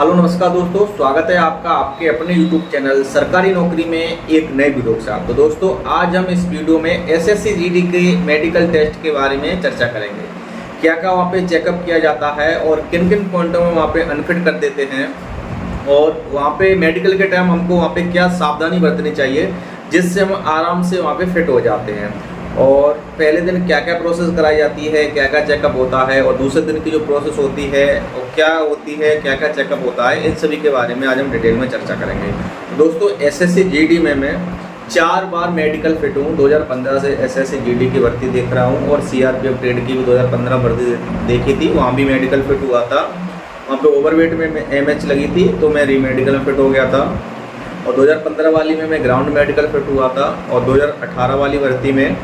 Hello नमस्कार दोस्तों, स्वागत है आपका आपके अपने YouTube चैनल सरकारी नौकरी में एक नए वीडियो के साथ। तो दोस्तों आज हम इस वीडियो में एसएससी जीडी के मेडिकल टेस्ट के बारे में चर्चा करेंगे। क्या क्या वहाँ पे चेकअप किया जाता है और किन किन पॉइंटों में वहाँ पे अनफिट कर देते हैं, और वहाँ पे मेडिकल के टाइम हमको वहाँ पे क्या सावधानी बरतनी चाहिए जिससे हम आराम से वहाँ पे फिट हो जाते हैं, और पहले दिन क्या क्या प्रोसेस कराई जाती है, क्या क्या चेकअप होता है, और दूसरे दिन की जो प्रोसेस होती है और क्या होती है, क्या क्या चेकअप होता है, इन सभी के बारे में आज हम डिटेल में चर्चा करेंगे। दोस्तों एसएससी जीडी में मैं 4 बार मेडिकल फिट हूँ। 2015 से एसएससी जीडी की भर्ती देख रहा हूँ, और सीआरपीएफ ट्रेड की भी 2015 भर्ती देखी थी, वहाँ भी मेडिकल फिट हुआ था। वहाँ पे ओवरवेट में एमएच लगी थी तो मैं री मेडिकल में फिट हो गया था, और 2015 वाली में मैं ग्राउंड मेडिकल फिट हुआ था, और 2018 वाली भर्ती में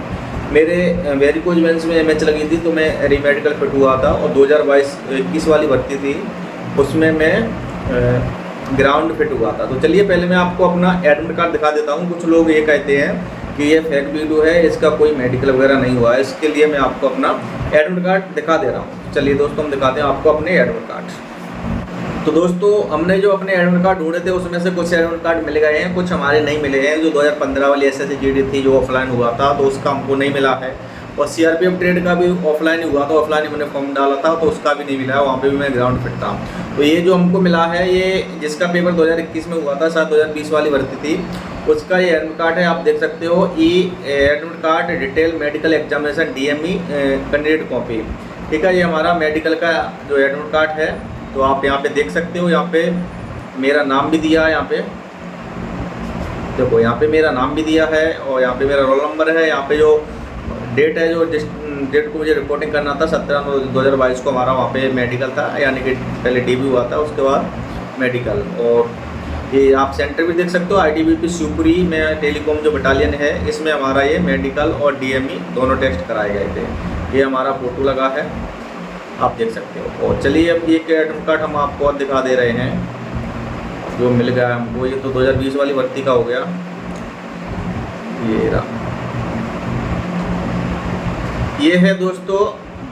मेरे वेरिकोज वेंस में एमएच लगी थी तो मैं री मेडिकल फिट हुआ था, और 2022-21 वाली भर्ती थी उसमें मैं ग्राउंड फिट हुआ था। तो चलिए पहले मैं आपको अपना एडमिट कार्ड दिखा देता हूँ। कुछ लोग ये कहते हैं कि ये फेक वीडियो है, इसका कोई मेडिकल वगैरह नहीं हुआ है, इसके लिए मैं आपको अपना एडमिट कार्ड दिखा दे रहा हूँ। चलिए दोस्तों हम दिखाते हैं आपको अपने एडमिट कार्ड। तो दोस्तों हमने जो अपने एडमिट कार्ड ढूंढे थे उसमें से कुछ एडमिट कार्ड मिल गए हैं, कुछ हमारे नहीं मिले हैं। जो 2015 वाली एसएससी जीडी थी जो ऑफलाइन हुआ था तो उसका हमको नहीं मिला है, और सीआरपीएफ ट्रेड का भी ऑफलाइन हुआ था, ऑफलाइन ही मैंने फॉर्म डाला था तो उसका भी नहीं मिला है, वहाँ पे भी मैं ग्राउंड फिट था। तो ये जो हमको मिला है, ये जिसका पेपर 2021 में हुआ था, शायद 2020 वाली भर्ती थी, उसका ये एडमिट कार्ड है। आप देख सकते हो e admit card detail medical examination DME candidate copy. ठीक है, ये हमारा मेडिकल का जो एडमिट कार्ड है। तो आप यहाँ पे देख सकते हो, यहाँ पे मेरा नाम भी दिया है, यहाँ पे देखो, यहाँ पे मेरा नाम भी दिया है, और यहाँ पे मेरा रोल नंबर है। यहाँ पे जो डेट है, जो डेट को मुझे रिपोर्टिंग करना था 17/9/2022 को हमारा वहाँ पे मेडिकल था, यानी कि पहले टीबी हुआ था उसके बाद मेडिकल। और ये आप सेंटर भी देख सकते हो, आईटीबीपी शिवपुरी में टेलीकॉम जो बटालियन है, इसमें हमारा ये मेडिकल और डीएमई दोनों टेस्ट कराए गए थे। ये हमारा फोटो लगा है, आप देख सकते हो। और चलिए अब एक एडमिट कार्ड हम आपको और दिखा दे रहे हैं जो मिल गया हमको। ये तो 2020 वाली भर्ती का हो गया, ये रहा। ये है दोस्तों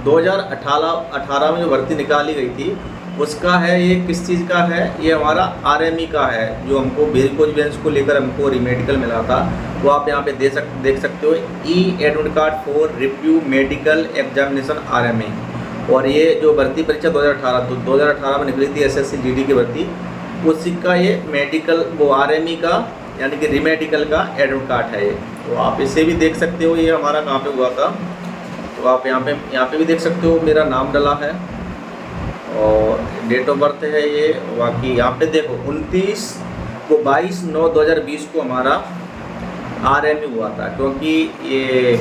2018 में जो भर्ती निकाली गई थी उसका है। ये किस चीज़ का है? ये हमारा आरएमई का है, जो हमको वेरिकोज वेंस को लेकर हमको रीमेडिकल मिला था। वो आप यहाँ पे देख सकते हो, e admit card for review medical examination RME. और ये जो भर्ती परीक्षा 2018 में निकली थी एसएससी जीडी की भर्ती, उसी का ये मेडिकल वो आरएमई का यानी कि रीमेडिकल का एडमिट कार्ड है ये। तो आप इसे भी देख सकते हो, ये हमारा कहाँ पे हुआ था। तो आप यहाँ पे भी देख सकते हो, मेरा नाम डला है और डेट ऑफ बर्थ है ये। बाकी यहाँ पे देखो 22/9/2020 को हमारा आरएमई हुआ था, क्योंकि ये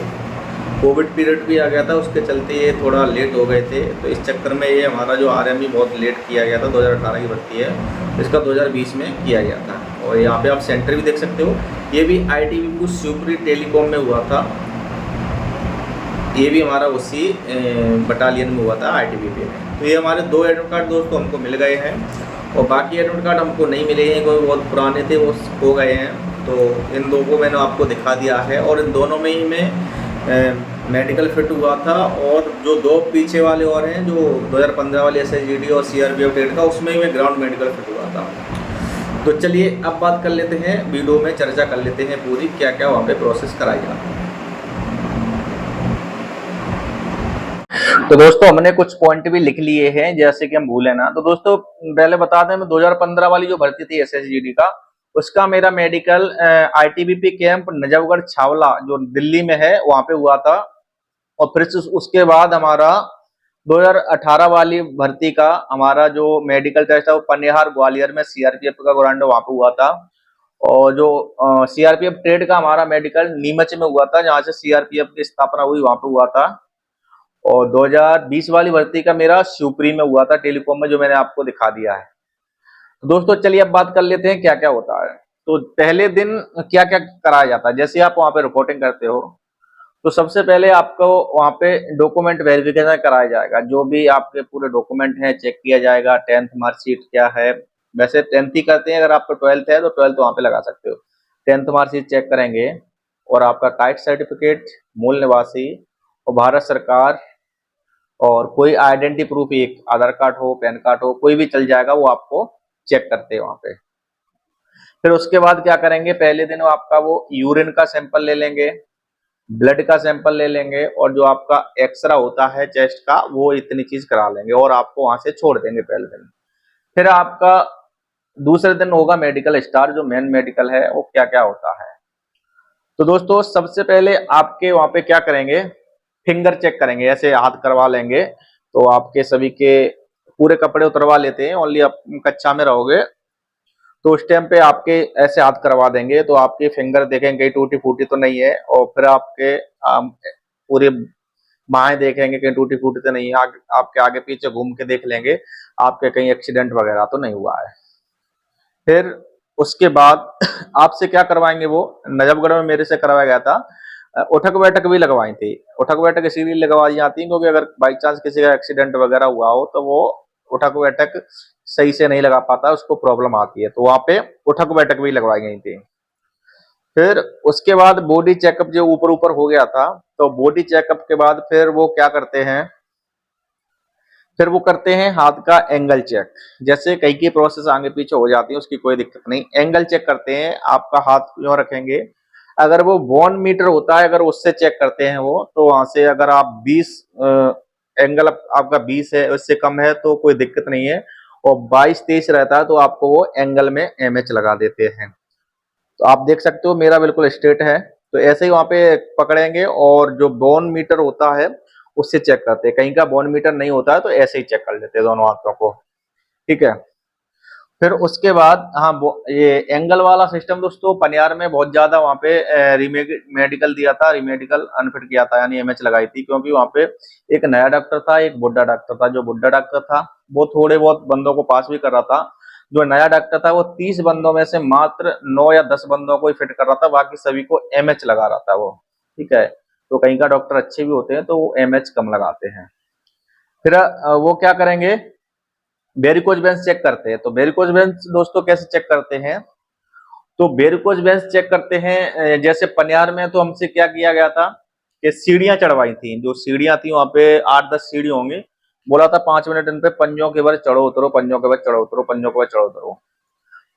कोविड पीरियड भी आ गया था, उसके चलते ये थोड़ा लेट हो गए थे। तो इस चक्कर में ये हमारा जो आरएमई बहुत लेट किया गया था। 2018 की भर्ती है, इसका 2020 में किया गया था। और यहाँ पे आप सेंटर भी देख सकते हो, ये भी आईटीबीपी शिवपुरी टेलीकॉम में हुआ था। ये भी हमारा उसी बटालियन में हुआ था, आईटीबीपी में। तो ये हमारे 2 एडमिट कार्ड दोस्तों हमको मिल गए हैं, और बाकी एडमिट कार्ड हमको नहीं मिले हैं, कोई बहुत पुराने थे वो हो गए हैं। तो इन 2 को मैंने आपको दिखा दिया है, और इन दोनों में ही मैं मेडिकल फिट हुआ था। और जो 2 पीछे वाले और हैं, जो 2015 वाले एसएसजीडी और सीआरपीएफ ट्रेड का, उसमें ही मैं ग्राउंड मेडिकल फिट हुआ था। तो चलिए अब बात कर लेते हैं, वीडियो में चर्चा कर लेते हैं पूरी क्या क्या वहाँ पे प्रोसेस कराई जाती है। तो दोस्तों हमने कुछ पॉइंट भी लिख लिए हैं, जैसे कि हम भूले ना। तो दोस्तों पहले बता दें, 2015 वाली जो भर्ती थी एसएसजीडी का, उसका मेरा medical ITBP camp Najafgarh Chhawla जो दिल्ली में है वहां पे हुआ था। और फिर उसके बाद हमारा 2018 वाली भर्ती का हमारा जो मेडिकल टेस्ट है वो पनिहार ग्वालियर में सीआरपीएफ का ग्राउंड वहां पे हुआ था। और जो सीआरपीएफ ट्रेड का हमारा मेडिकल नीमच में हुआ था, जहाँ से सीआरपीएफ की स्थापना हुई, वहां पे हुआ था। और 2020 वाली भर्ती का मेरा शिवपुरी में हुआ था टेलीकॉम में, जो मैंने आपको दिखा दिया है। तो दोस्तों चलिए अब बात कर लेते हैं क्या क्या होता है। तो पहले दिन क्या क्या कराया जाता है। जैसे आप वहां पे रिपोर्टिंग करते हो तो सबसे पहले आपको वहां पे डॉक्यूमेंट वेरिफिकेशन कराया जाएगा। जो भी आपके पूरे डॉक्यूमेंट हैं चेक किया जाएगा। 10th मार्कशीट क्या है, वैसे 10th ही करते हैं, अगर आपको 12th है तो 12th वहां पे लगा सकते हो। 10th मार्कशीट चेक करेंगे, और आपका कास्ट सर्टिफिकेट, मूल निवासी, और भारत सरकार, और कोई आइडेंटिटी प्रूफ, एक आधार कार्ड हो, पैन कार्ड हो, कोई भी चल जाएगा, वो आपको चेक करते हैं वहां पे। फिर उसके बाद क्या करेंगे, पहले दिन आपका वो यूरिन का सैंपल ले लेंगे, ब्लड का सैंपल ले लेंगे, और जो आपका एक्सरा होता है चेस्ट का वो इतनी चीज करा लेंगे और आपको वहां से छोड़ देंगे पहले दिन। फिर आपका दूसरे दिन होगा मेडिकल स्टार, जो मेन मेडिकल है वो क्या क्या होता है। तो दोस्तों सबसे पहले आपके वहां पे क्या करेंगे, फिंगर चेक करेंगे, ऐसे हाथ करवा लेंगे। तो आपके सभी के पूरे कपड़े उतरवा लेते हैं, ओनली आप कक्षा में रहोगे तो उस टाइम पे आपके ऐसे हाथ करवा देंगे, तो आपके फिंगर देखेंगे कहीं टूटी फूटी तो नहीं है, और फिर आपके पूरे बाहें देखेंगे कहीं टूटी फूटी तो नहीं है, आपके आगे पीछे घूम के देख लेंगे आपके कहीं एक्सीडेंट वगैरह तो नहीं हुआ है। फिर उसके बाद आपसे क्या करवाएंगे, वो नजफगढ़ में मेरे से करवाया गया था, उठक बैठक भी लगवाई थी। उठक बैठक इसीलिए लगवाई जाती है क्योंकि अगर बाई चांस किसी का एक्सीडेंट वगैरह हुआ हो तो वो उठक बैठक सही से नहीं लगा पाता, उसको प्रॉब्लम आती है, तो वहां पे उठक बैठक भी लगवाई गई थी। फिर उसके बाद बॉडी चेकअप जो ऊपर ऊपर हो गया था, तो बॉडी चेकअप के बाद फिर वो क्या करते हैं, फिर वो करते हैं हाथ का एंगल चेक। जैसे कई की प्रोसेस आगे पीछे हो जाती है, उसकी कोई दिक्कत नहीं, एंगल चेक करते हैं। आपका हाथ क्यों रखेंगे, अगर वो बॉन मीटर होता है अगर उससे चेक करते हैं वो, तो वहां से अगर आप 20 एंगल आपका 20 है, उससे कम है तो कोई दिक्कत नहीं है, और 22-23 रहता है तो आपको वो एंगल में एमएच लगा देते हैं। तो आप देख सकते हो मेरा बिल्कुल स्ट्रेट है, तो ऐसे ही वहां पे पकड़ेंगे, और जो बोन मीटर होता है उससे चेक करते हैं। कहीं का बोन मीटर नहीं होता है तो ऐसे ही चेक कर लेते हैं दोनों हाथों को, ठीक है। फिर उसके बाद हाँ, ये एंगल वाला सिस्टम दोस्तों पनियार में बहुत ज्यादा वहां पे मेडिकल दिया था, रिमेडिकल अनफिट किया था, यानी एमएच लगाई थी, क्योंकि वहां पे एक नया डॉक्टर था, एक बुढ़ा डॉक्टर था। जो बुढ़ा डॉक्टर था वो थोड़े बहुत बंदों को पास भी कर रहा था, जो नया डॉक्टर था वो 30 बंदों में से मात्र 9 या 10 बंदों को ही फिट कर रहा था, बाकी सभी को एमएच लगा रहा था वो, ठीक है। तो कहीं का डॉक्टर अच्छे भी होते हैं तो वो एमएच कम लगाते हैं। फिर वो क्या करेंगे, वेरिकोज वेन्स चेक करते हैं। तो वेरिकोज वेन्स दोस्तों कैसे चेक करते हैं, तो वेरिकोज वेन्स चेक करते हैं जैसे पनियार में तो हमसे क्या किया गया था कि सीढ़ियां चढ़वाई थी, जो सीढ़ियां थी वहां पे 8-10 सीढ़ी होंगी, बोला था 5 मिनट इन पे पंजों के बार चढ़ो उतरो, पंजों के बाद चढ़ो उतरो, पंजों के बाद चढ़ो उतरो।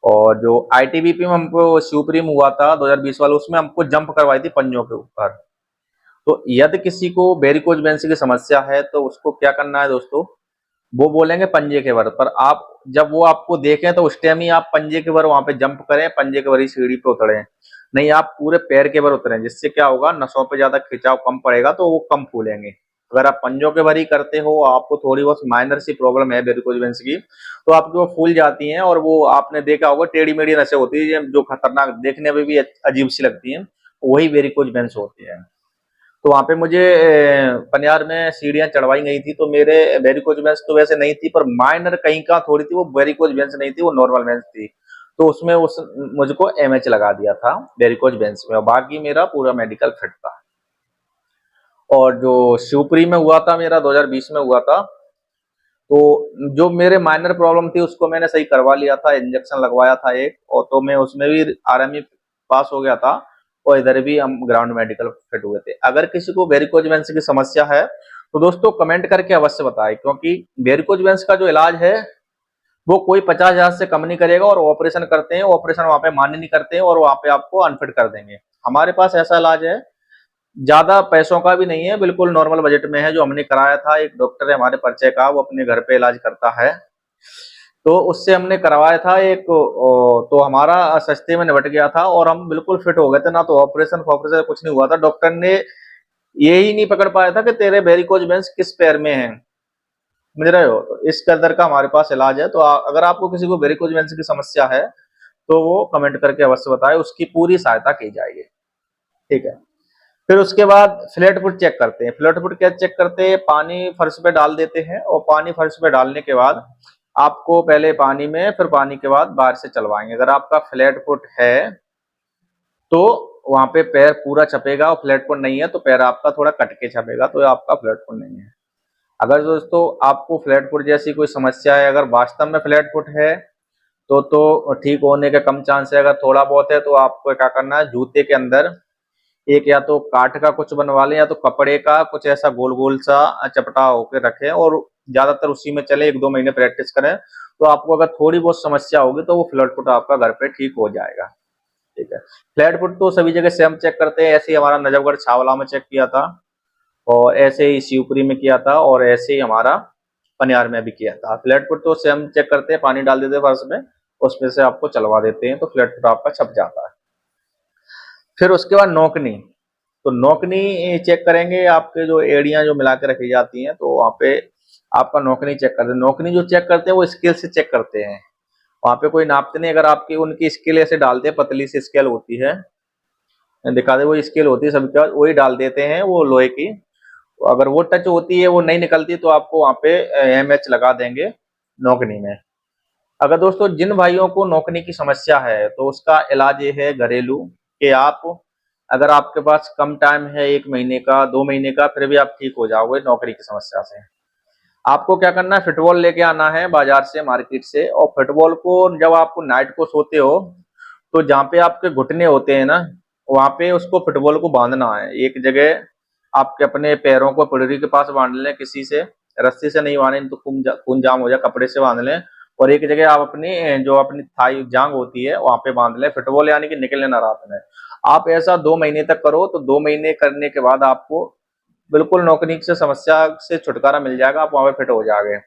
और जो आईटीबीपी में हमको सुप्रीम हुआ था 2020 वाला, उसमें हमको जंप करवाई थी पंजों के ऊपर। तो यदि किसी को वेरिकोज वेन्स की समस्या है तो उसको क्या करना है दोस्तों, वो बोलेंगे पंजे के वर, पर आप जब वो आपको देखें तो उस टाइम ही आप पंजे के वर वहां पे जंप करें, पंजे के वर ही सीढ़ी पे उतरे, नहीं आप पूरे पैर के वर उतरें, जिससे क्या होगा नसों पे ज्यादा खिंचाव कम पड़ेगा तो वो कम फूलेंगे। अगर आप पंजों के भर ही करते हो, आपको थोड़ी बहुत माइनर सी प्रॉब्लम है वेरिकोज वेन्स की, तो आपकी वो फूल जाती हैं, और वो आपने देखा होगा टेढ़ी मेढ़ी नसें होती है जो खतरनाक देखने में भी अजीब सी लगती हैं, वही वेरिकोज वेन्स होती है। तो वहां पे मुझे पनियार में सीढ़ियां चढ़वाई गई थी, तो मेरे वेरिकोज वेन्स तो वैसे नहीं थी, पर माइनर कहीं का थोड़ी थी, वो वेरिकोज वेन्स नहीं थी, वो नॉर्मल वेन्स थी। तो उसमें उस मुझको एमएच लगा दिया था वेरिकोज वेन्स में, और बाकी मेरा पूरा मेडिकल फिट था। और जो शिवपुरी में हुआ था मेरा 2020 में हुआ था, तो जो मेरे माइनर प्रॉब्लम थी उसको मैंने सही करवा लिया था, इंजेक्शन लगवाया था एक, और तो मैं उसमें भी आरएमई पास हो गया था, और इधर भी हम ग्राउंड मेडिकल फिट हुए थे। अगर किसी को वेरिकोज वेन्स की समस्या है तो दोस्तों कमेंट करके अवश्य बताएं, क्योंकि वेरिकोज वेन्स का जो इलाज है वो कोई 50,000 से कम नहीं करेगा, और ऑपरेशन करते हैं, ऑपरेशन वहां पे मान्य नहीं करते हैं, और वहां पे आपको अनफिट कर देंगे। हमारे पास ऐसा इलाज है, ज्यादा पैसों का भी नहीं है, बिल्कुल नॉर्मल बजट में है, जो हमने कराया था। एक डॉक्टर है हमारे परिचय का, वो अपने घर पे इलाज करता है, तो उससे हमने करवाया था एक, तो हमारा सस्ते में निपट गया था, और हम बिल्कुल फिट हो गए थे, ना तो ऑपरेशन फॉपरेशन कुछ नहीं हुआ था। डॉक्टर ने यही नहीं पकड़ पाया था कि तेरे वेरिकोज वेन्स किस पैर में है, समझ रहे हो। तो इस कदर का हमारे पास इलाज है। तो अगर आपको किसी को वेरिकोज वेन्स की समस्या है तो वो कमेंट करके अवश्य बताए, उसकी पूरी सहायता की जाएगी, ठीक है। फिर उसके बाद फ्लैट फुट चेक करते हैं। फ्लैट फुट क्या चेक करते हैं, पानी फर्श पे डाल देते हैं, और पानी फर्श पे डालने के बाद आपको पहले पानी में, फिर पानी के बाद बाहर से चलवाएंगे। अगर आपका फ्लैट फुट है तो वहां पे पैर पूरा छपेगा, और फ्लैट फुट नहीं है तो पैर आपका थोड़ा कट के छपेगा, तो आपका फ्लैट फुट नहीं है। अगर दोस्तों आपको फ्लैट फुट जैसी कोई समस्या है, अगर वास्तव में फ्लैट फुट है तो ठीक होने के कम चांस है। अगर थोड़ा बहुत है तो आपको क्या करना है, जूते के अंदर एक या तो काठ का कुछ बनवा लें, या तो कपड़े का कुछ ऐसा गोल गोल सा चपटा होकर रखें, और ज्यादातर उसी में चले, 1-2 महीने प्रैक्टिस करें, तो आपको अगर थोड़ी बहुत समस्या होगी तो वो फ्लैट फुट आपका घर पे ठीक हो जाएगा। ठीक है, फ्लैट फुट तो सभी जगह सेम चेक करते हैं, ऐसे ही हमारा नजफगढ़ छावला में चेक किया था, और ऐसे ही शिवपुरी में किया था, और ऐसे ही हमारा पनियार में भी किया था। फ्लैट फुट तो सेम चेक करते हैं, पानी डाल देते हैं फर्श में, उसमें से आपको चलवा देते हैं, तो फ्लैट फुट आपका छप जाता है। फिर उसके बाद नोकनी, तो नोकनी चेक करेंगे, आपके जो एड़ियां जो मिला के रखी जाती हैं, तो वहाँ पे आपका नोकनी चेक करते हैं। नोकनी जो चेक करते हैं वो स्केल से चेक करते हैं, वहाँ पे कोई नापते नहीं, अगर आपकी उनकी स्केल ऐसे डालते हैं, पतली सी स्केल होती है, दिखा दे, वो स्केल होती है सबके पास, वही डाल देते हैं वो लोहे की, अगर वो टच होती है, वो नहीं निकलती, तो आपको वहाँ पे एमएच लगा देंगे नोकनी में। अगर दोस्तों जिन भाइयों को नोकनी की समस्या है, तो उसका इलाज ये है घरेलू, कि आप अगर आपके पास कम टाइम है, 1 महीने का, 2 महीने का, फिर भी आप ठीक हो जाओगे नौकरी की समस्या से। आपको क्या करना है, फुटबॉल लेके आना है बाजार से, मार्केट से, और फुटबॉल को जब आप नाइट को सोते हो, तो जहाँ पे आपके घुटने होते हैं ना, वहां पे उसको फुटबॉल को बांधना है एक जगह, आपके अपने पैरों को पिड़री के पास बांध लें किसी से, रस्सी से नहीं बांधे तो खून जाम हो जाए, कपड़े से बांध लें, और एक जगह आप अपनी जो अपनी थाई जांग होती है वहां पे बांध लें, फुटबॉल यानी कि निकले ना रात में। आप ऐसा 2 महीने तक करो, तो 2 महीने करने के बाद आपको बिल्कुल नौकरी से समस्या से छुटकारा मिल जाएगा, आप वहां पे फिट हो जाओगे।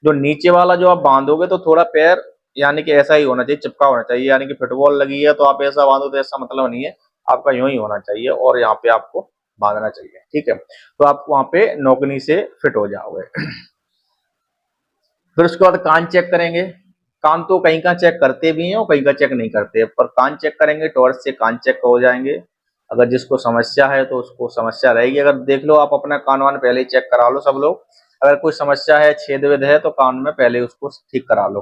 जो नीचे वाला जो आप बांधोगे, तो थोड़ा पैर यानी कि ऐसा ही होना चाहिए, चिपका होना चाहिए, यानी कि फुटबॉल लगी है तो आप ऐसा बांधो, तो ऐसा मतलब नहीं है, आपका यूं ही होना चाहिए, और यहाँ पे आपको बांधना चाहिए। ठीक है, तो आप वहां पे नौकनी से फिट हो जाओगे। फिर उसके बाद कान चेक करेंगे। कान तो कहीं का चेक करते भी हैं और कहीं का चेक नहीं करते, पर कान चेक करेंगे, टॉर्च से कान चेक हो जाएंगे। अगर जिसको समस्या है तो उसको समस्या रहेगी, अगर देख लो आप अपना कान वान पहले ही चेक करा लो सब लोग, अगर कोई समस्या है, छेद वेद है, तो कान में पहले उसको ठीक करा लो,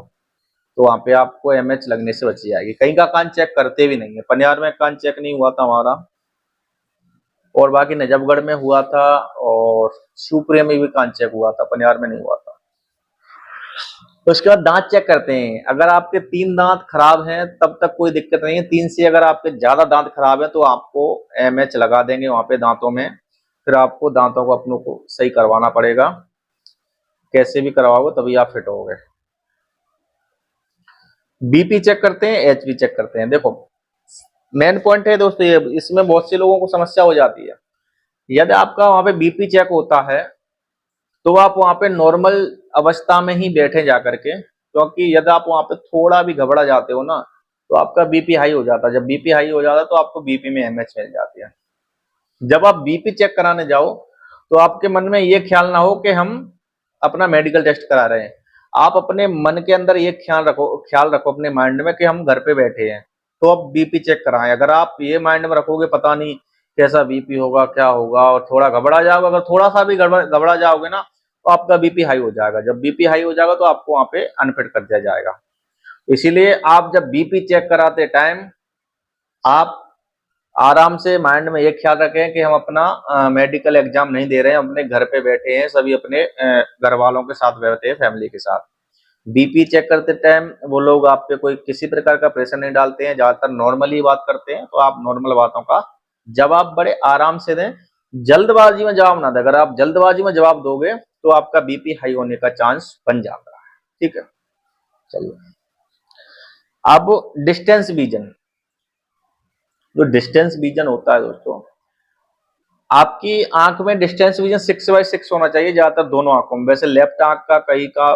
तो वहां पे आपको एमएच लगने से बच जाएगी। कहीं का कान चेक करते भी नहीं है, पनियार में कान चेक नहीं हुआ था हमारा, और बाकी नजफगढ़ में हुआ था, और शिवपुरी में भी कान चेक हुआ था, पनियार में नहीं हुआ था। तो उसके बाद दांत चेक करते हैं, अगर आपके 3 दांत खराब हैं तब तक कोई दिक्कत नहीं है, 3 से अगर आपके ज्यादा दांत खराब है तो आपको एमएच लगा देंगे वहां पे दांतों में, फिर आपको दांतों को अपनों को सही करवाना पड़ेगा, कैसे भी करवाओगे तभी आप फिट होगे। बीपी चेक करते हैं, एचपी चेक करते हैं। देखो मेन पॉइंट है दोस्तों, ये इसमें बहुत से लोगों को समस्या हो जाती है, यदि आपका वहां पे बीपी चेक होता है, तो आप वहां पे नॉर्मल अवस्था में ही बैठे जा करके, क्योंकि यदि आप वहां पे थोड़ा भी घबरा जाते हो ना, तो आपका बीपी हाई हो जाता है, जब बीपी हाई हो जाता है तो आपको बीपी में एमएच मिल जाती है। जब आप बीपी चेक कराने जाओ, तो आपके मन में ये ख्याल ना हो कि हम अपना मेडिकल टेस्ट करा रहे हैं, आप अपने मन के अंदर ये ख्याल रखो अपने माइंड में कि हम घर पे बैठे हैं, तो अब बीपी चेक कराएं। अगर आप ये माइंड में रखोगे पता नहीं कैसा बीपी होगा, क्या होगा, और थोड़ा घबरा जाओगे, अगर थोड़ा सा भी घबरा जाओगे ना, तो आपका बीपी हाई हो जाएगा, जब बीपी हाई हो जाएगा तो आपको वहां पे अनफिट कर दिया जाएगा। इसीलिए आप जब बीपी चेक कराते टाइम आप आराम से माइंड में ये ख्याल रखें कि हम अपना मेडिकल एग्जाम नहीं दे रहे हैं, अपने घर पे बैठे हैं, सभी अपने घर वालों के साथ बैठे हैं, फैमिली के साथ। बीपी चेक करते टाइम वो लोग आप पे कोई किसी प्रकार का प्रेशर नहीं डालते हैं, ज्यादातर नॉर्मली बात करते हैं, तो आप नॉर्मल बातों का जवाब बड़े आराम से दें, जल्दबाजी में जवाब ना दें। अगर आप जल्दबाजी में जवाब दोगे तो आपका बीपी हाई होने का चांस बन जाता है। ठीक है, चलिए अब डिस्टेंस विजन। जो डिस्टेंस विजन होता है दोस्तों, आपकी आंख में डिस्टेंस विजन 6/6 होना चाहिए, ज्यादातर दोनों आंखों में, वैसे लेफ्ट आंख का कहीं का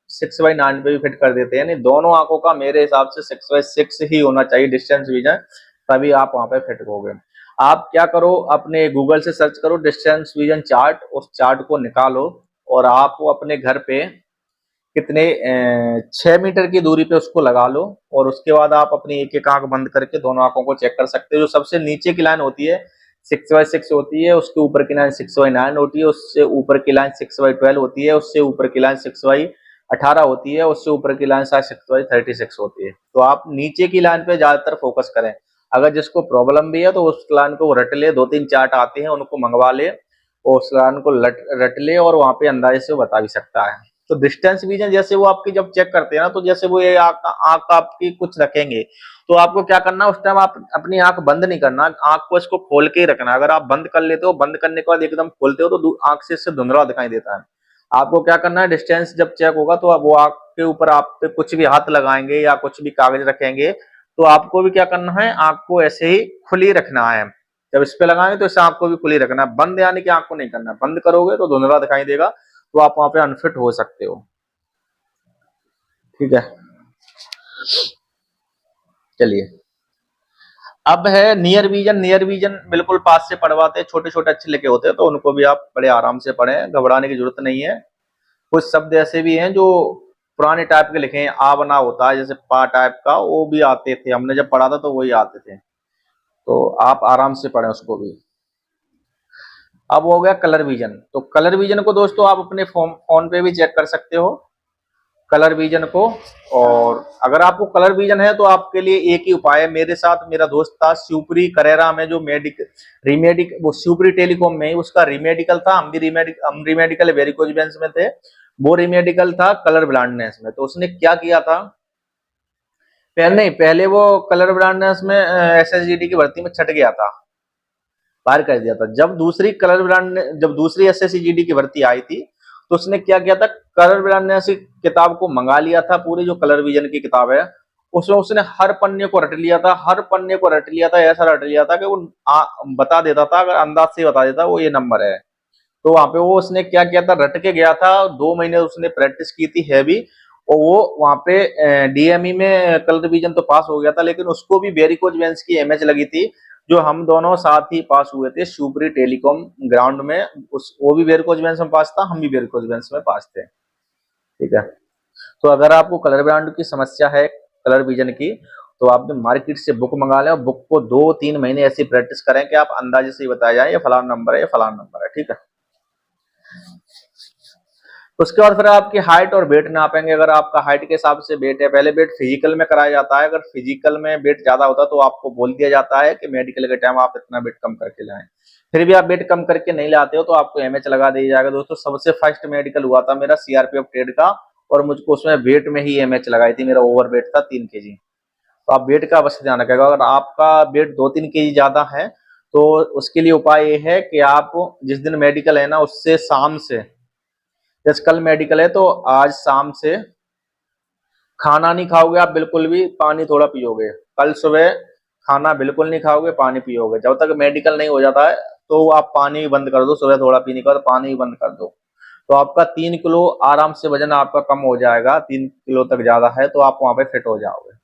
6/9 पे भी फिट कर देते हैं, नहीं दोनों आंखों का मेरे हिसाब से 6/6 ही होना चाहिए डिस्टेंस विजन, तभी आप वहां पे फिट होगे। आप क्या करो, अपने गूगल से सर्च करो डिस्टेंस विजन चार्ट, उस चार्ट को निकालो, और आप अपने घर पे कितने 6 मीटर की दूरी पे उसको लगा लो, और उसके बाद आप अपनी एक एक आंख बंद करके दोनों आंखों को चेक कर सकते हो। जो सबसे नीचे की लाइन होती है 6/6 होती है, उसके ऊपर की लाइन 6/9 होती है, उससे ऊपर की लाइन 6/12 होती है, उससे ऊपर की लाइन 6/18 होती है, उससे ऊपर की लाइन शायद 6/36 होती है। तो आप नीचे की लाइन पे ज्यादातर फोकस करें, अगर जिसको प्रॉब्लम भी है तो उस लाइन को रट ले, 2-3 चार्ट आते हैं उनको मंगवा ले, और उस लाइन को रट ले, और वहां पे अंदाजे से वो बता भी सकता है। तो डिस्टेंस विजन जैसे वो आपकी जब चेक करते हैं ना, तो जैसे वो ये आंख आपकी कुछ रखेंगे, तो आपको क्या करना है, उस टाइम आप अपनी आंख बंद नहीं करना, आंख को इसको खोल के ही रखना। अगर आप बंद कर लेते हो, बंद करने के बाद एकदम खोलते हो, तो आंख से इससे धुंधला दिखाई देता है, आपको क्या करना है, डिस्टेंस जब चेक होगा तो अब वो आपके ऊपर आप पे कुछ भी हाथ लगाएंगे या कुछ भी कागज रखेंगे तो आपको भी क्या करना है, आंख को ऐसे ही खुली रखना है। जब इस पे लगाएंगे तो इसे आंख को भी खुली रखना है, बंद यानी कि आंख को नहीं करना। बंद करोगे तो धुंधला दिखाई देगा, तो आप वहां पे अनफिट हो सकते हो। ठीक है, चलिए। अब है नियर विजन। नियर विजन बिल्कुल पास से पढ़वाते हैं, छोटे छोटे अच्छे लिखे होते हैं तो उनको भी आप बड़े आराम से पढ़ें, घबराने की जरूरत नहीं है। कुछ शब्द ऐसे भी हैं जो पुराने टाइप के लिखे हैं, आ बना होता है जैसे पा टाइप का, वो भी आते थे, हमने जब पढ़ा था तो वही आते थे, तो आप आराम से पढ़ें उसको भी। अब हो गया कलर विजन। तो कलर विजन को दोस्तों आप अपने फोन पे भी चेक कर सकते हो कलर विजन को। और अगर आपको कलर विजन है तो आपके लिए एक ही उपाय है। मेरे साथ मेरा दोस्त था शिवपुरी करेरा में, जो रीमेडिक वो शिवपुरी टेलीकॉम में ही उसका रीमेडिकल था, हम रीमेडिकल वेरिकोज वेंस में थे, वो रीमेडिकल था कलर ब्लाइंडनेस में। तो उसने क्या किया था, पहले वो कलर ब्लाइंडनेस में एसएसजीडी की भर्ती में छट गया था, बाहर कर दिया था। जब दूसरी एसएसजीडी की भर्ती आई थी तो उसने क्या किया था, कलर ब्लाइंडनेस की किताब को मंगा लिया था, पूरी जो कलर विजन की किताब है उसमें उसने हर पन्ने को रट लिया था, हर पन्ने को रट लिया था, ऐसा रट लिया था कि वो बता देता था, अगर अंदाज से बता देता वो ये नंबर है। तो वहां पे वो उसने क्या किया था, रट के गया था, 2 महीने उसने प्रैक्टिस की थी हैवी, और वो वहां पे डीएमई में कलर विजन तो पास हो गया था, लेकिन उसको भी वेरिकोज वेंस की एमएच लगी थी, जो हम दोनों साथ ही पास हुए थे शिवपुरी टेलीकॉम ग्राउंड में। उस वो भी वेरिकोज वेंस में पास था, हम भी वेरिकोज वेंस में पास थे। ठीक है, तो अगर आपको कलर ब्रांड की समस्या है कलर विजन की, तो आप मार्केट से बुक मंगा लें और बुक को 2-3 महीने ऐसी प्रैक्टिस करें कि आप अंदाजे से ही बताया जाए ये फलाना नंबर है, ये फलाना नंबर है। ठीक है, उसके बाद फिर आपकी हाइट और वेट नापेंगे। अगर आपका हाइट के हिसाब से वेट है, पहले वेट फिजिकल में कराया जाता है, अगर फिजिकल में वेट ज्यादा होता है तो आपको बोल दिया जाता है कि मेडिकल के टाइम आप इतना वेट कम करके लाएं। फिर भी आप वेट कम करके नहीं लाते हो तो आपको एमएच लगा दिया जाएगा। दोस्तों सबसे फर्स्ट मेडिकल हुआ था मेरा सीआरपीएफ ट्रेड का, और मुझको उसमें वेट में ही एमएच लगाई थी, मेरा ओवर वेट था 3 kg। तो आप वेट का अवश्य ध्यान रखेगा। अगर आपका वेट 2-3 kg ज्यादा है तो उसके लिए उपाय ये है कि आप जिस दिन मेडिकल है ना उससे शाम से, जैसे कल मेडिकल है तो आज शाम से खाना नहीं खाओगे आप बिल्कुल भी, पानी थोड़ा पियोगे। कल सुबह खाना बिल्कुल नहीं खाओगे, पानी पियोगे। जब तक मेडिकल नहीं हो जाता है तो आप पानी बंद कर दो, सुबह थोड़ा पीने के बाद पानी बंद कर दो, तो आपका 3 किलो आराम से वजन आपका कम हो जाएगा। 3 किलो तक ज्यादा है तो आप वहां पे फिट हो जाओगे।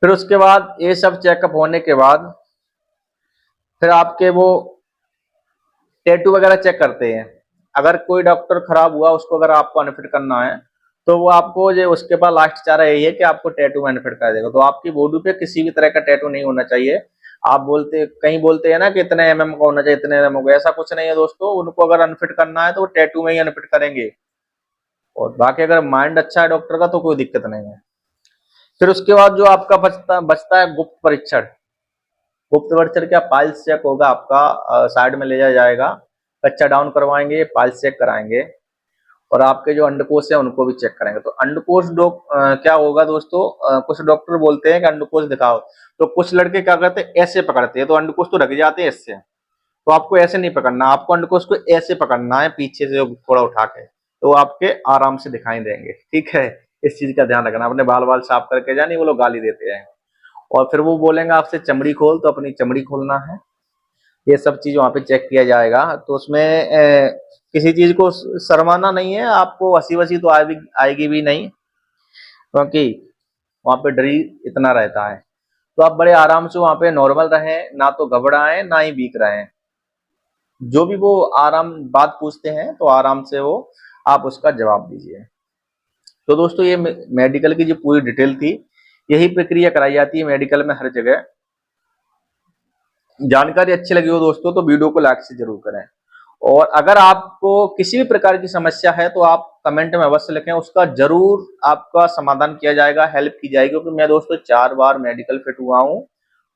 फिर उसके बाद ये सब चेकअप होने के बाद फिर आपके वो टैटू वगैरह चेक करते हैं। अगर कोई डॉक्टर खराब हुआ उसको अगर आपको अनफिट करना है तो वो आपको जो उसके बाद लास्ट चारा यही है कि आपको टैटू अनफिट कर देगा। तो आपकी बॉडी पे किसी भी तरह का टैटू नहीं होना चाहिए। आप कहीं बोलते हैं ना कि इतने एमएम का होना चाहिए, इतने एमएम का, ऐसा कुछ नहीं है दोस्तों। उनको अगर अनफिट करना है तो वो टैटू में ही अनफिट करेंगे, और बाकी अगर माइंड अच्छा है डॉक्टर का तो कोई दिक्कत नहीं है। फिर उसके बाद जो आपका बचता है गुप्त परीक्षण। गुप्त परीक्षण क्या, पाइल्स चेक होगा आपका, साइड में ले जाया जाएगा, कच्चा डाउन करवाएंगे, पाइल्स चेक कराएंगे, और आपके जो अंडकोश है उनको भी चेक करेंगे। तो अंडकोश क्या होगा दोस्तों, कुछ डॉक्टर बोलते हैं कि अंडकोश दिखाओ, तो कुछ लड़के क्या करते हैं ऐसे पकड़ते हैं, तो अंडकोश तो ढक जाते हैं इससे। तो आपको ऐसे नहीं पकड़ना, आपको अंडकोश को ऐसे पकड़ना है पीछे से थोड़ा उठा के, तो आपके आराम से दिखाई देंगे। ठीक है, इस चीज का ध्यान रखना। अपने बाल बाल साफ करके जानी, वो लोग गाली देते हैं, और फिर वो बोलेंगे आपसे चमड़ी खोल, तो अपनी चमड़ी खोलना है। ये सब चीज वहां पे चेक किया जाएगा। तो उसमें किसी चीज को शर्माना नहीं है, आपको हंसी वसी तो आएगी भी नहीं, क्योंकि वहां पे डर ही इतना रहता है। तो आप बड़े आराम से वहां पे नॉर्मल रहें, ना तो घबराएं ना ही वीक रहें। जो भी वो आराम बात पूछते हैं तो आराम से वो आप उसका जवाब दीजिए। तो दोस्तों ये मेडिकल की जो पूरी डिटेल थी, यही प्रक्रिया कराई जाती है मेडिकल में हर जगह। जानकारी अच्छी लगी हो दोस्तों तो वीडियो को लाइक से जरूर करें, और अगर आपको किसी भी प्रकार की समस्या है तो आप कमेंट में अवश्य लिखें, उसका जरूर आपका समाधान किया जाएगा, हेल्प की जाएगी। क्योंकि मैं दोस्तों 4 बार मेडिकल फिट हुआ हूँ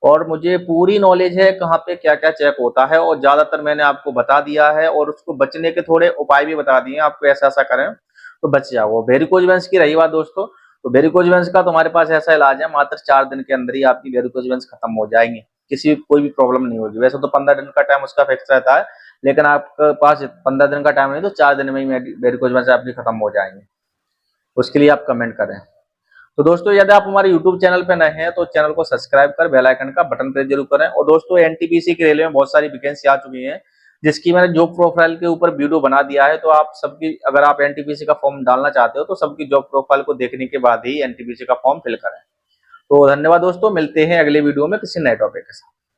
और मुझे पूरी नॉलेज है कहाँ पे क्या क्या चेक होता है, और ज्यादातर मैंने आपको बता दिया है, और उसको बचने के थोड़े उपाय भी बता दिए, आपको ऐसा ऐसा करें तो बच जाओ। वेरिकोज वेंस की रही बात दोस्तों, तो वेरिकोज वेंस का तुम्हारे पास ऐसा इलाज है, मात्र 4 दिन के अंदर ही आपकी वेरिकोज वेंस खत्म हो जाएंगी, कोई भी प्रॉब्लम नहीं होगी। वैसे तो 15 दिन का टाइम उसका फिक्स रहता है, लेकिन आपके पास 15 दिन का टाइम नहीं तो 4 दिन में ही वेरिकोज वेन्स आपकी खत्म हो जाएंगे। उसके लिए आप कमेंट करें। तो दोस्तों यदि आप हमारे यूट्यूब चैनल पे नए हैं तो चैनल को सब्सक्राइब कर बेल आइकन का बटन प्रेस जरूर करें। और दोस्तों एनटीपीसी के रेलवे में बहुत सारी वैकेंसी आ चुकी है, जिसकी मैंने जॉब प्रोफाइल के ऊपर वीडियो बना दिया है। तो आप सबकी, अगर आप एनटीपीसी का फॉर्म डालना चाहते हो तो सबकी जॉब प्रोफाइल को देखने के बाद ही एनटीपीसी का फॉर्म फिल करें। तो धन्यवाद दोस्तों, मिलते हैं अगले वीडियो में किसी नए टॉपिक के साथ।